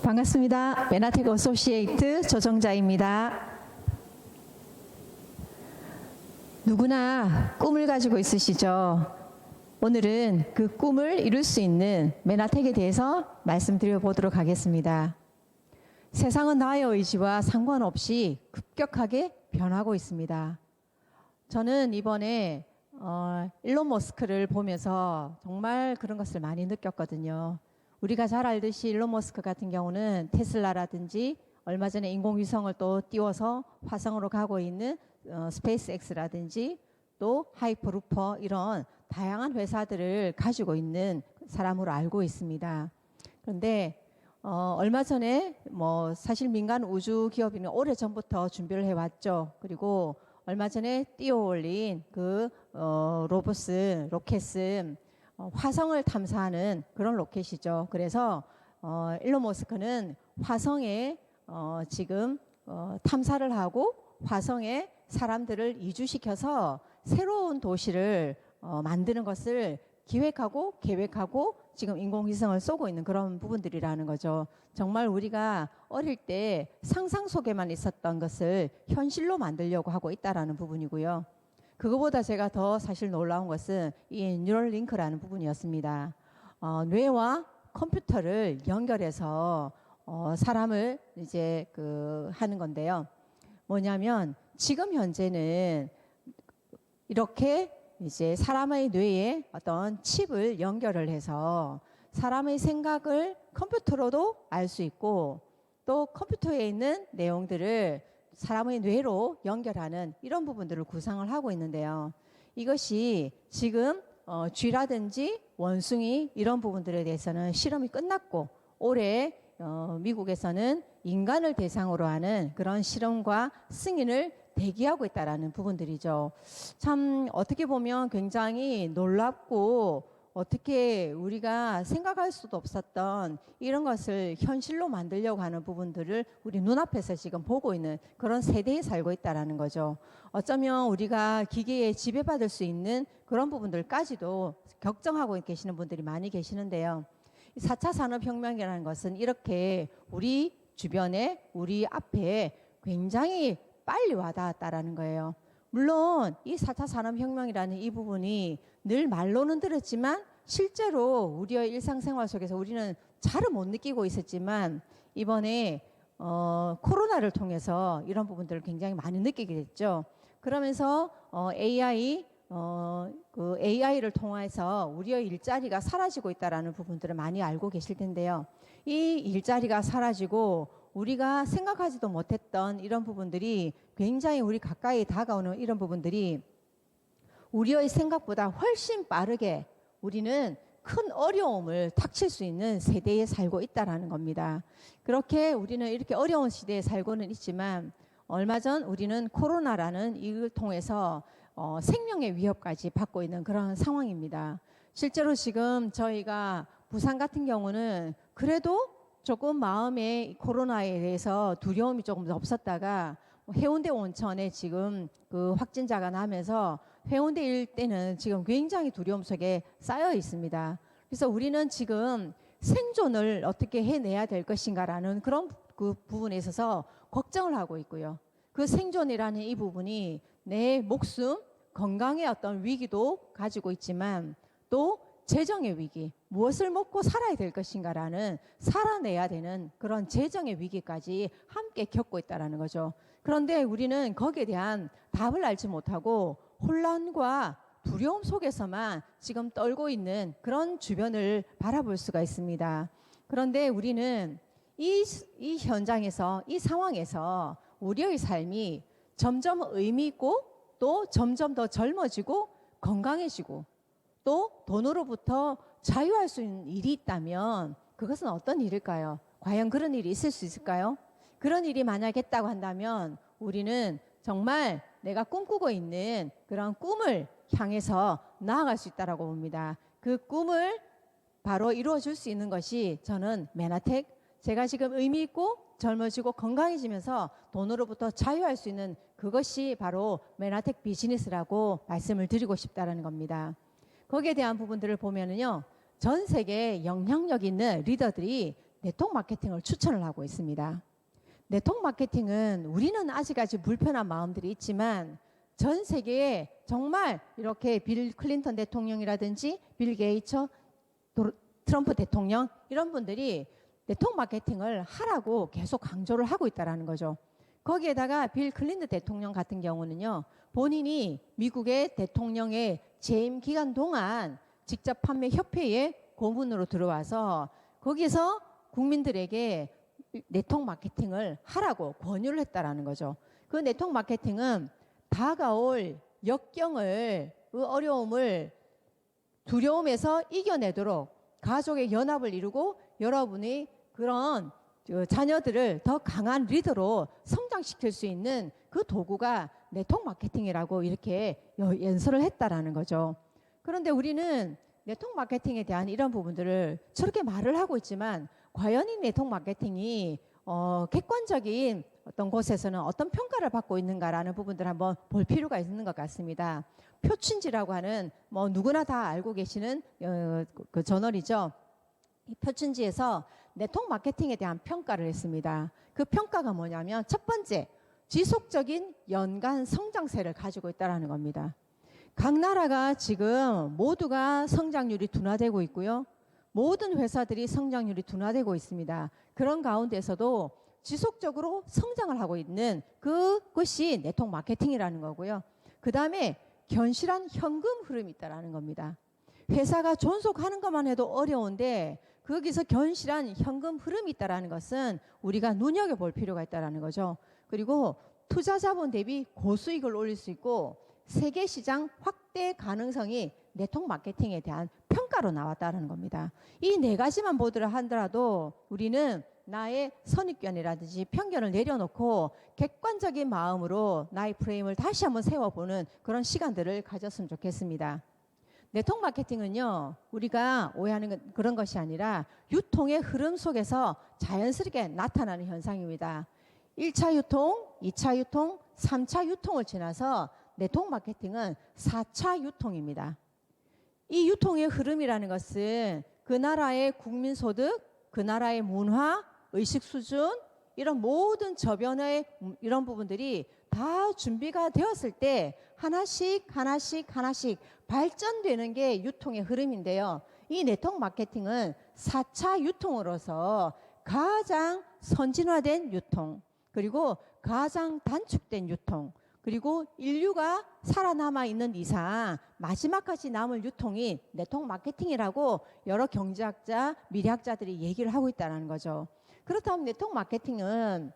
반갑습니다. 메나텍 어소시에이트 조정자입니다. 누구나 꿈을 가지고 있으시죠? 오늘은 그 꿈을 이룰 수 있는 메나텍에 대해서 말씀드려 보도록 하겠습니다. 세상은 나의 의지와 상관없이 급격하게 변하고 있습니다. 저는 이번에 일론 머스크를 보면서 정말 그런 것을 많이 느꼈거든요. 우리가 잘 알듯이 일론 머스크 같은 경우는 테슬라라든지 얼마 전에 인공위성을 또 띄워서 화성으로 가고 있는 스페이스X라든지 또 하이퍼루퍼 이런 다양한 회사들을 가지고 있는 사람으로 알고 있습니다. 그런데 얼마 전에 사실 민간 우주 기업이는 오래 전부터 준비를 해왔죠. 그리고 얼마 전에 띄워올린 그 로켓은 화성을 탐사하는 그런 로켓이죠. 그래서 일론 머스크는 화성에 지금 탐사를 하고 화성에 사람들을 이주시켜서 새로운 도시를 만드는 것을 기획하고 계획하고 지금 인공위성을 쏘고 있는 그런 부분들이라는 거죠. 정말 우리가 어릴 때 상상 속에만 있었던 것을 현실로 만들려고 하고 있다라는 부분이고요. 그거보다 제가 더 사실 놀라운 것은 이 뉴럴링크라는 부분이었습니다. 뇌와 컴퓨터를 연결해서 사람을 이제 하는 건데요. 뭐냐면 지금 현재는 이렇게 이제 사람의 뇌에 어떤 칩을 연결을 해서 사람의 생각을 컴퓨터로도 알 수 있고 또 컴퓨터에 있는 내용들을 사람의 뇌로 연결하는 이런 부분들을 구상을 하고 있는데요. 이것이 지금 쥐라든지 원숭이 이런 부분들에 대해서는 실험이 끝났고 올해 미국에서는 인간을 대상으로 하는 그런 실험과 승인을 대기하고 있다라는 부분들이죠. 참 어떻게 보면 굉장히 놀랍고 어떻게 우리가 생각할 수도 없었던 이런 것을 현실로 만들려고 하는 부분들을 우리 눈앞에서 지금 보고 있는 그런 세대에 살고 있다라는 거죠. 어쩌면 우리가 기계에 지배받을 수 있는 그런 부분들까지도 걱정하고 계시는 분들이 많이 계시는데요. 4차 산업혁명이라는 것은 이렇게 우리 주변에 우리 앞에 굉장히 빨리 와닿았다라는 거예요. 물론 이 4차 산업혁명이라는 이 부분이 늘 말로는 들었지만 실제로 우리의 일상생활 속에서 우리는 잘은 못 느끼고 있었지만 이번에 코로나를 통해서 이런 부분들을 굉장히 많이 느끼게 됐죠. 그러면서 AI를 통해서 우리의 일자리가 사라지고 있다는 부분들을 많이 알고 계실 텐데요. 이 일자리가 사라지고 우리가 생각하지도 못했던 이런 부분들이 굉장히 우리 가까이 다가오는 이런 부분들이 우리의 생각보다 훨씬 빠르게 우리는 큰 어려움을 닥칠 수 있는 세대에 살고 있다는 겁니다. 그렇게 우리는 이렇게 어려운 시대에 살고는 있지만 얼마 전 우리는 코로나라는 이걸 통해서 생명의 위협까지 받고 있는 그런 상황입니다. 실제로 지금 저희가 부산 같은 경우는 그래도 조금 마음에 코로나에 대해서 두려움이 조금 없었다가 해운대 온천에 지금 그 확진자가 나면서 해운대 일대는 지금 굉장히 두려움 속에 쌓여 있습니다. 그래서 우리는 지금 생존을 어떻게 해내야 될 것인가라는 그런 그 부분에 있어서 걱정을 하고 있고요. 그 생존이라는 이 부분이 내 목숨, 건강의 어떤 위기도 가지고 있지만 또 재정의 위기, 무엇을 먹고 살아야 될 것인가라는 살아내야 되는 그런 재정의 위기까지 함께 겪고 있다는 거죠. 그런데 우리는 거기에 대한 답을 알지 못하고 혼란과 두려움 속에서만 지금 떨고 있는 그런 주변을 바라볼 수가 있습니다. 그런데 우리는 이 현장에서, 이 상황에서 우리의 삶이 점점 의미 있고 또 점점 더 젊어지고 건강해지고 또 돈으로부터 자유할 수 있는 일이 있다면 그것은 어떤 일일까요? 과연 그런 일이 있을 수 있을까요? 그런 일이 만약 있다고 한다면 우리는 정말 내가 꿈꾸고 있는 그런 꿈을 향해서 나아갈 수 있다고 봅니다. 그 꿈을 바로 이루어줄 수 있는 것이 저는 메나텍, 제가 지금 의미 있고 젊어지고 건강해지면서 돈으로부터 자유할 수 있는 그것이 바로 메나텍 비즈니스라고 말씀을 드리고 싶다는 겁니다. 거기에 대한 부분들을 보면은요, 전 세계 영향력 있는 리더들이 네트워크 마케팅을 추천을 하고 있습니다. 네트워크 마케팅은 우리는 아직까지 불편한 마음들이 있지만 전 세계에 정말 이렇게 빌 클린턴 대통령이라든지 빌 게이츠, 트럼프 대통령 이런 분들이 네트워크 마케팅을 하라고 계속 강조를 하고 있다는 거죠. 거기에다가 빌 클린턴 대통령 같은 경우는요. 본인이 미국의 대통령의 재임 기간 동안 직접 판매 협회에 고문으로 들어와서 거기서 국민들에게 네트워크 마케팅을 하라고 권유를 했다라는 거죠. 그 네트워크 마케팅은 다가올 역경을, 그 어려움을 두려움에서 이겨내도록 가족의 연합을 이루고 여러분의 그런 자녀들을 더 강한 리더로 성장시킬 수 있는 그 도구가 네트워크 마케팅이라고 이렇게 연설을 했다라는 거죠. 그런데 우리는 네트워크 마케팅에 대한 이런 부분들을 저렇게 말을 하고 있지만 과연 이 네트워크 마케팅이 객관적인 어떤 곳에서는 어떤 평가를 받고 있는가라는 부분들을 한번 볼 필요가 있는 것 같습니다. 표춘지라고 하는 뭐 누구나 다 알고 계시는 그 저널이죠. 이 표춘지에서 네트워크 마케팅에 대한 평가를 했습니다. 그 평가가 뭐냐면 첫 번째, 지속적인 연간 성장세를 가지고 있다는 겁니다. 각 나라가 지금 모두가 성장률이 둔화되고 있고요. 모든 회사들이 성장률이 둔화되고 있습니다. 그런 가운데서도 지속적으로 성장을 하고 있는 그것이 네트워크 마케팅이라는 거고요. 그 다음에 견실한 현금 흐름이 있다는 겁니다. 회사가 존속하는 것만 해도 어려운데 거기서 견실한 현금 흐름이 있다는 것은 우리가 눈여겨볼 필요가 있다는 거죠. 그리고 투자 자본 대비 고수익을 올릴 수 있고 세계 시장 확대 가능성이 네트워크 마케팅에 대한 평가로 나왔다는 겁니다. 이 네 가지만 보더라 하더라도 우리는 나의 선입견이라든지 편견을 내려놓고 객관적인 마음으로 나의 프레임을 다시 한번 세워보는 그런 시간들을 가졌으면 좋겠습니다. 네트워크 마케팅은요, 우리가 오해하는 그런 것이 아니라 유통의 흐름 속에서 자연스럽게 나타나는 현상입니다. 1차 유통, 2차 유통, 3차 유통을 지나서 네트워크 마케팅은 4차 유통입니다. 이 유통의 흐름이라는 것은 그 나라의 국민 소득, 그 나라의 문화, 의식 수준 이런 모든 저변의 이런 부분들이 다 준비가 되었을 때 하나씩 발전되는 게 유통의 흐름인데요. 이 네트워크 마케팅은 4차 유통으로서 가장 선진화된 유통, 그리고 가장 단축된 유통, 그리고 인류가 살아남아 있는 이상 마지막까지 남을 유통이 네트워크 마케팅이라고 여러 경제학자, 미래학자들이 얘기를 하고 있다는 거죠. 그렇다면 네트워크 마케팅은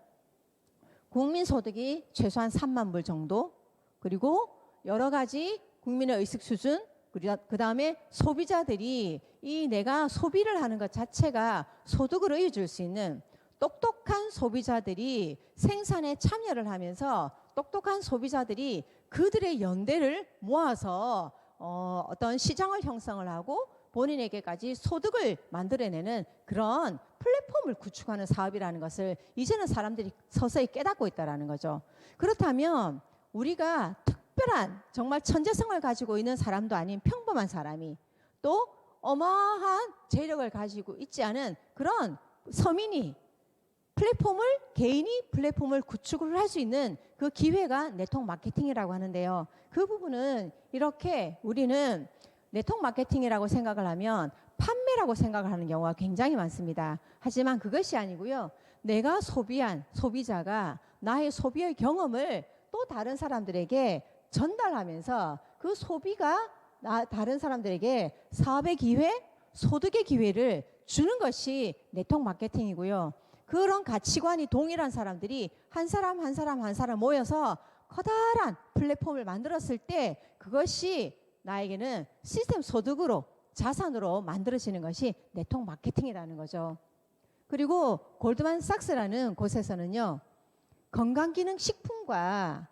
국민소득이 최소한 3만 불 정도, 그리고 여러 가지 국민의 의식 수준, 그 다음에 소비자들이 이 내가 소비를 하는 것 자체가 소득을 의해줄 수 있는 똑똑한 소비자들이 생산에 참여를 하면서 똑똑한 소비자들이 그들의 연대를 모아서 어떤 시장을 형성을 하고 본인에게까지 소득을 만들어내는 그런 플랫폼을 구축하는 사업이라는 것을 이제는 사람들이 서서히 깨닫고 있다는 거죠. 그렇다면 우리가 특별한 정말 천재성을 가지고 있는 사람도 아닌 평범한 사람이 또 어마어마한 재력을 가지고 있지 않은 그런 서민이 개인이 플랫폼을 구축을 할 수 있는 그 기회가 네트워크 마케팅이라고 하는데요. 그 부분은 이렇게 우리는 네트워크 마케팅이라고 생각을 하면 판매라고 생각을 하는 경우가 굉장히 많습니다. 하지만 그것이 아니고요. 내가 소비한 소비자가 나의 소비의 경험을 또 다른 사람들에게 전달하면서 그 소비가 다른 사람들에게 사업의 기회, 소득의 기회를 주는 것이 네트워크 마케팅이고요. 그런 가치관이 동일한 사람들이 한 사람 모여서 커다란 플랫폼을 만들었을 때 그것이 나에게는 시스템 소득으로 자산으로 만들어지는 것이 네트워크 마케팅이라는 거죠. 그리고 골드만삭스라는 곳에서는요. 건강기능식품과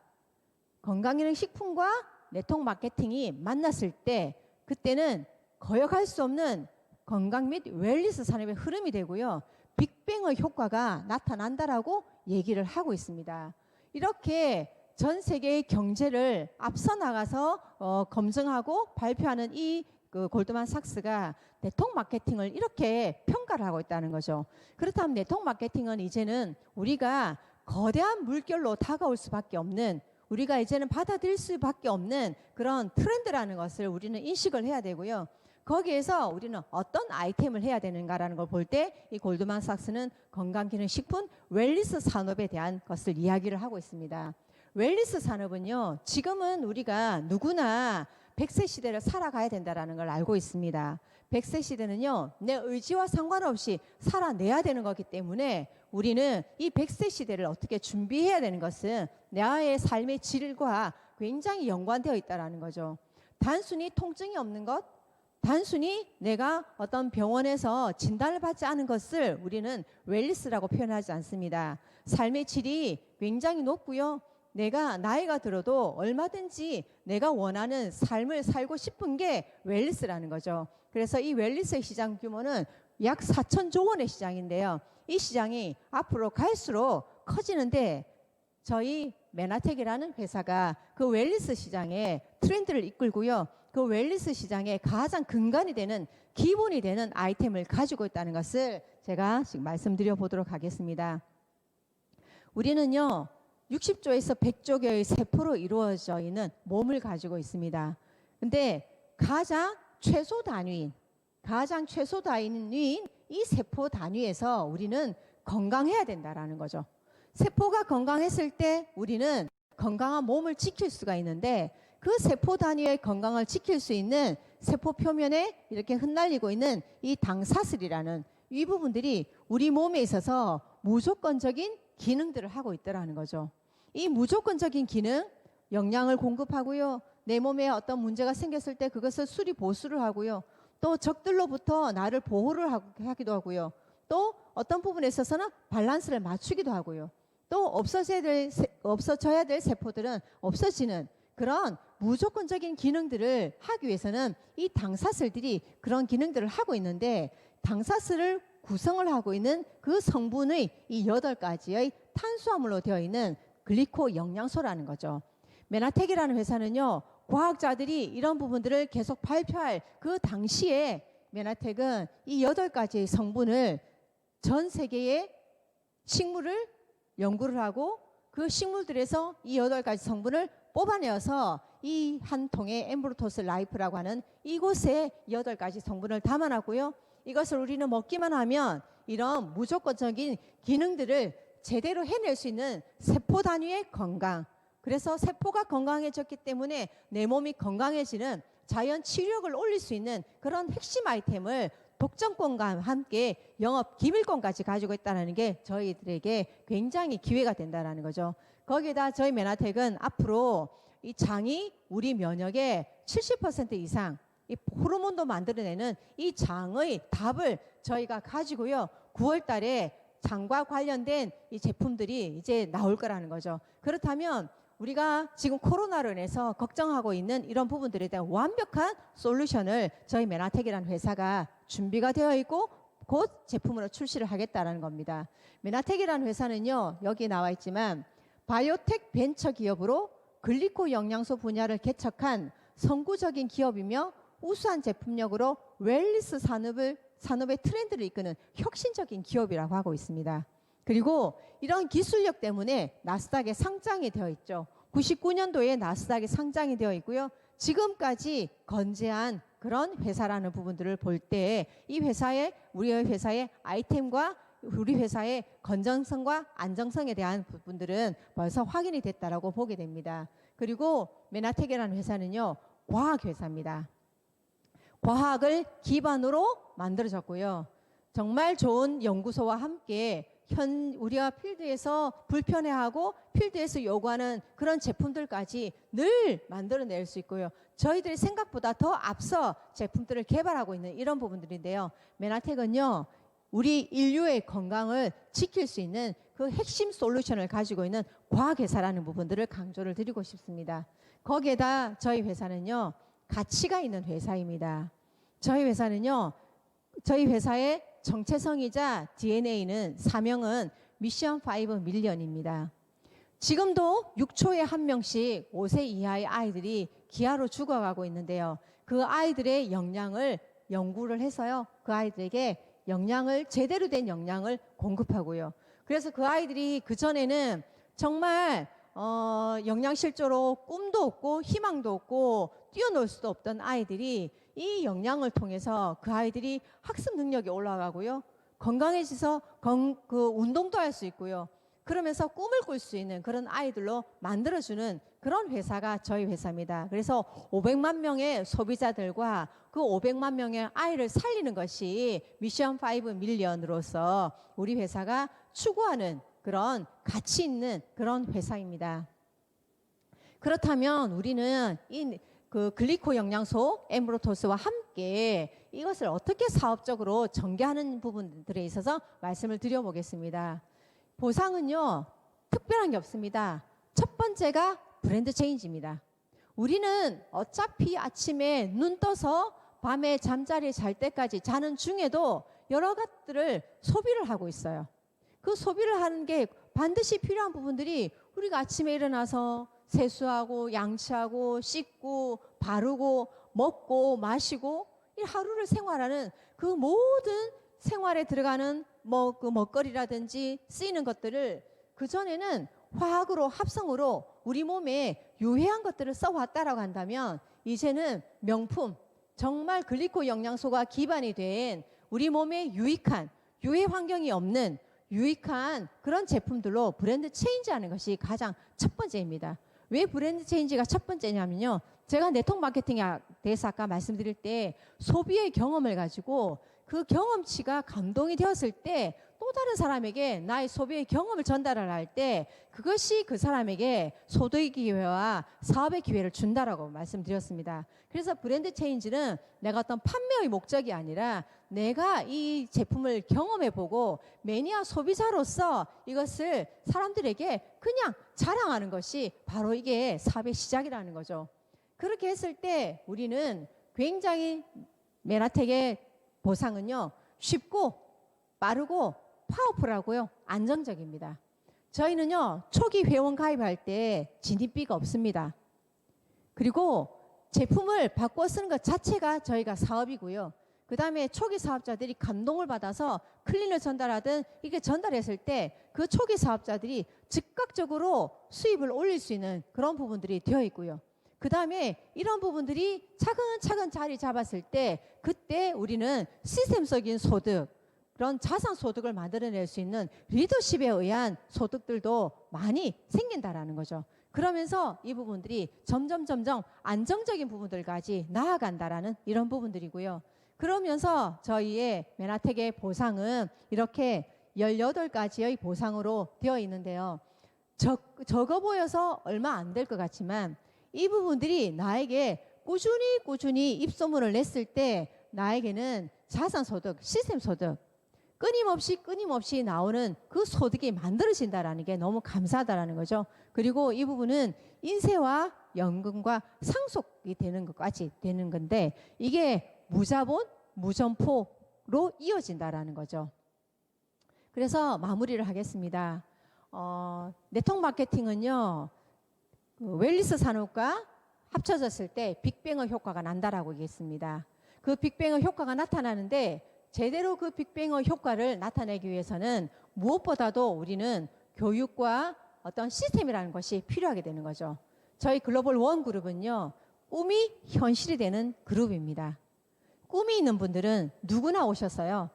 네트워크 마케팅이 만났을 때 그때는 거역할 수 없는 건강 및 웰니스 산업의 흐름이 되고요. 빅뱅의 효과가 나타난다라고 얘기를 하고 있습니다. 이렇게 전 세계의 경제를 앞서 나가서 검증하고 발표하는 이 그 골드만삭스가 네트워크 마케팅을 이렇게 평가를 하고 있다는 거죠. 그렇다면 네트워크 마케팅은 이제는 우리가 거대한 물결로 다가올 수밖에 없는, 우리가 이제는 받아들일 수밖에 없는 그런 트렌드라는 것을 우리는 인식을 해야 되고요. 거기에서 우리는 어떤 아이템을 해야 되는가라는 걸 볼 때 이 골드만삭스는 건강기능식품 웰니스 산업에 대한 것을 이야기를 하고 있습니다. 웰니스 산업은요, 지금은 우리가 누구나 100세 시대를 살아가야 된다는 걸 알고 있습니다. 100세 시대는요, 내 의지와 상관없이 살아내야 되는 거기 때문에 우리는 이 100세 시대를 어떻게 준비해야 되는 것은 나의 삶의 질과 굉장히 연관되어 있다는 거죠. 단순히 통증이 없는 것, 단순히 내가 어떤 병원에서 진단을 받지 않은 것을 우리는 웰니스라고 표현하지 않습니다. 삶의 질이 굉장히 높고요. 내가 나이가 들어도 얼마든지 내가 원하는 삶을 살고 싶은 게 웰니스라는 거죠. 그래서 이 웰니스의 시장 규모는 약 4천조 원의 시장인데요. 이 시장이 앞으로 갈수록 커지는데 저희 메나텍이라는 회사가 그 웰니스 시장의 트렌드를 이끌고요. 그 웰니스 시장의 가장 근간이 되는, 기본이 되는 아이템을 가지고 있다는 것을 제가 지금 말씀드려 보도록 하겠습니다. 우리는요, 60조에서 100조개의 세포로 이루어져 있는 몸을 가지고 있습니다. 근데 가장 최소 단위인 이 세포 단위에서 우리는 건강해야 된다라는 거죠. 세포가 건강했을 때 우리는 건강한 몸을 지킬 수가 있는데, 그 세포 단위의 건강을 지킬 수 있는 세포 표면에 이렇게 흩날리고 있는 이 당사슬이라는 이 부분들이 우리 몸에 있어서 무조건적인 기능들을 하고 있다라는 거죠. 이 무조건적인 기능, 영양을 공급하고요. 내 몸에 어떤 문제가 생겼을 때 그것을 수리 보수를 하고요. 또 적들로부터 나를 보호를 하기도 하고요. 또 어떤 부분에 있어서는 밸런스를 맞추기도 하고요. 또 없어져야 될 세포들은 없어지는 그런 무조건적인 기능들을 하기 위해서는 이 당사슬들이 그런 기능들을 하고 있는데, 당사슬을 구성을 하고 있는 그 성분의 이 8가지의 탄수화물로 되어 있는 글리코 영양소라는 거죠. 메나텍이라는 회사는요, 과학자들이 이런 부분들을 계속 발표할 그 당시에 메나텍은 이 8가지의 성분을 전 세계의 식물을 연구를 하고 그 식물들에서 이 8가지 성분을 뽑아내어서 이 한 통의 엠브로토스 라이프라고 하는 이곳에 8가지 성분을 담아놨고요. 이것을 우리는 먹기만 하면 이런 무조건적인 기능들을 제대로 해낼 수 있는 세포 단위의 건강, 그래서 세포가 건강해졌기 때문에 내 몸이 건강해지는 자연 치료력을 올릴 수 있는 그런 핵심 아이템을 독점권과 함께 영업 기밀권까지 가지고 있다는 게 저희들에게 굉장히 기회가 된다는 거죠. 거기에다 저희 메나텍은 앞으로 이 장이 우리 면역의 70% 이상 이 호르몬도 만들어내는 이 장의 답을 저희가 가지고요. 9월 달에 장과 관련된 이 제품들이 이제 나올 거라는 거죠. 그렇다면 우리가 지금 코로나로 인해서 걱정하고 있는 이런 부분들에 대한 완벽한 솔루션을 저희 메나텍이라는 회사가 준비가 되어 있고 곧 제품으로 출시를 하겠다는 겁니다. 메나텍이라는 회사는요, 여기 나와 있지만 바이오텍 벤처 기업으로 글리코 영양소 분야를 개척한 선구적인 기업이며 우수한 제품력으로 웰니스 산업의 트렌드를 이끄는 혁신적인 기업이라고 하고 있습니다. 그리고 이런 기술력 때문에 나스닥에 상장이 되어 있죠. 99년도에 나스닥에 상장이 되어 있고요. 지금까지 건재한 그런 회사라는 부분들을 볼 때 이 회사의, 우리의 회사의 아이템과 우리 회사의 건전성과 안정성에 대한 부분들은 벌써 확인이 됐다라고 보게 됩니다. 그리고 메나텍이라는 회사는요, 과학 회사입니다. 과학을 기반으로 만들어졌고요. 정말 좋은 연구소와 함께 우리가 필드에서 불편해하고 필드에서 요구하는 그런 제품들까지 늘 만들어낼 수 있고요. 저희들이 생각보다 더 앞서 제품들을 개발하고 있는 이런 부분들인데요. 메나텍은요, 우리 인류의 건강을 지킬 수 있는 그 핵심 솔루션을 가지고 있는 과학회사라는 부분들을 강조를 드리고 싶습니다. 거기에다 저희 회사는요, 가치가 있는 회사입니다. 저희 회사의 정체성이자 DNA는, 사명은 미션 5 밀리언입니다. 지금도 6초에 한 명씩 5세 이하의 아이들이 기아로 죽어가고 있는데요. 그 아이들의 역량을 연구를 해서요. 그 아이들에게 제대로 된 역량을 공급하고요. 그래서 그 아이들이 그전에는 정말 영양실조로 꿈도 없고 희망도 없고 뛰어놀 수도 없던 아이들이 이 역량을 통해서 그 아이들이 학습 능력이 올라가고요. 건강해져서 그 운동도 할 수 있고요. 그러면서 꿈을 꿀 수 있는 그런 아이들로 만들어주는 그런 회사가 저희 회사입니다. 그래서 500만 명의 소비자들과 그 500만 명의 아이를 살리는 것이 미션 5 밀리언으로서 우리 회사가 추구하는 그런 가치 있는 그런 회사입니다. 그렇다면 우리는 그 글리코 영양소 엠브로토스와 함께 이것을 어떻게 사업적으로 전개하는 부분들에 있어서 말씀을 드려보겠습니다. 보상은요, 특별한 게 없습니다. 첫 번째가 브랜드 체인지입니다. 우리는 어차피 아침에 눈 떠서 밤에 잠자리에 잘 때까지 자는 중에도 여러 것들을 소비를 하고 있어요. 그 소비를 하는 게 반드시 필요한 부분들이 우리가 아침에 일어나서 세수하고 양치하고 씻고 바르고 먹고 마시고 이 하루를 생활하는 그 모든 생활에 들어가는 그 먹거리라든지 쓰이는 것들을 그전에는 화학으로 합성으로 우리 몸에 유해한 것들을 써왔다라고 한다면 이제는 명품, 정말 글리코 영양소가 기반이 된 우리 몸에 유익한, 유해 환경이 없는 유익한 그런 제품들로 브랜드 체인지하는 것이 가장 첫 번째입니다. 왜 브랜드 체인지가 첫 번째냐면요. 제가 네트워크 마케팅에 대해서 아까 말씀드릴 때 소비의 경험을 가지고 그 경험치가 감동이 되었을 때 또 다른 사람에게 나의 소비의 경험을 전달을 할 때 그것이 그 사람에게 소득의 기회와 사업의 기회를 준다라고 말씀드렸습니다. 그래서 브랜드 체인지는 내가 어떤 판매의 목적이 아니라 내가 이 제품을 경험해보고 매니아 소비자로서 이것을 사람들에게 그냥 자랑하는 것이 바로 이게 사업의 시작이라는 거죠. 그렇게 했을 때 우리는 굉장히 메나텍의 보상은요, 쉽고 빠르고 파워풀하고요, 안정적입니다. 저희는요, 초기 회원 가입할 때 진입비가 없습니다. 그리고 제품을 바꿔 쓰는 것 자체가 저희가 사업이고요. 그 다음에 초기 사업자들이 감동을 받아서 클린을 전달하든 이게 전달했을 때 그 초기 사업자들이 즉각적으로 수입을 올릴 수 있는 그런 부분들이 되어 있고요. 그 다음에 이런 부분들이 차근차근 자리 잡았을 때 그때 우리는 시스템적인 소득, 그런 자산 소득을 만들어낼 수 있는 리더십에 의한 소득들도 많이 생긴다라는 거죠. 그러면서 이 부분들이 점점 안정적인 부분들까지 나아간다라는 이런 부분들이고요. 그러면서 저희의 메나텍의 보상은 이렇게 18가지의 보상으로 되어 있는데요. 적어 보여서 얼마 안 될 것 같지만 이 부분들이 나에게 꾸준히 입소문을 냈을 때 나에게는 자산 소득, 시스템 소득, 끊임없이 나오는 그 소득이 만들어진다라는 게 너무 감사하다라는 거죠. 그리고 이 부분은 인세와 연금과 상속이 되는 것까지 되는 건데 이게 무자본, 무점포로 이어진다라는 거죠. 그래서 마무리를 하겠습니다. 네트워크 마케팅은요, 웰니스 산업과 합쳐졌을 때 빅뱅의 효과가 난다라고 얘기했습니다. 그 빅뱅의 효과가 나타나는데 제대로 그 빅뱅의 효과를 나타내기 위해서는 무엇보다도 우리는 교육과 어떤 시스템이라는 것이 필요하게 되는 거죠. 저희 글로벌 원 그룹은요, 꿈이 현실이 되는 그룹입니다. 꿈이 있는 분들은 누구나 오셨어요.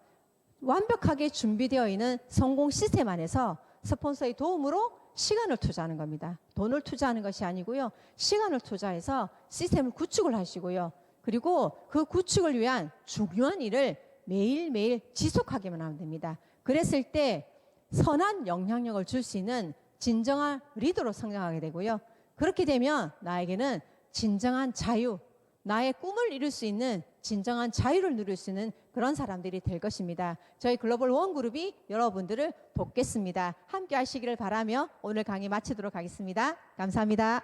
완벽하게 준비되어 있는 성공 시스템 안에서 스폰서의 도움으로 시간을 투자하는 겁니다. 돈을 투자하는 것이 아니고요. 시간을 투자해서 시스템을 구축을 하시고요. 그리고 그 구축을 위한 중요한 일을 매일매일 지속하기만 하면 됩니다. 그랬을 때 선한 영향력을 줄 수 있는 진정한 리더로 성장하게 되고요. 그렇게 되면 나에게는 진정한 자유, 나의 꿈을 이룰 수 있는 진정한 자유를 누릴 수 있는 그런 사람들이 될 것입니다. 저희 글로벌 원 그룹이 여러분들을 돕겠습니다. 함께 하시기를 바라며 오늘 강의 마치도록 하겠습니다. 감사합니다.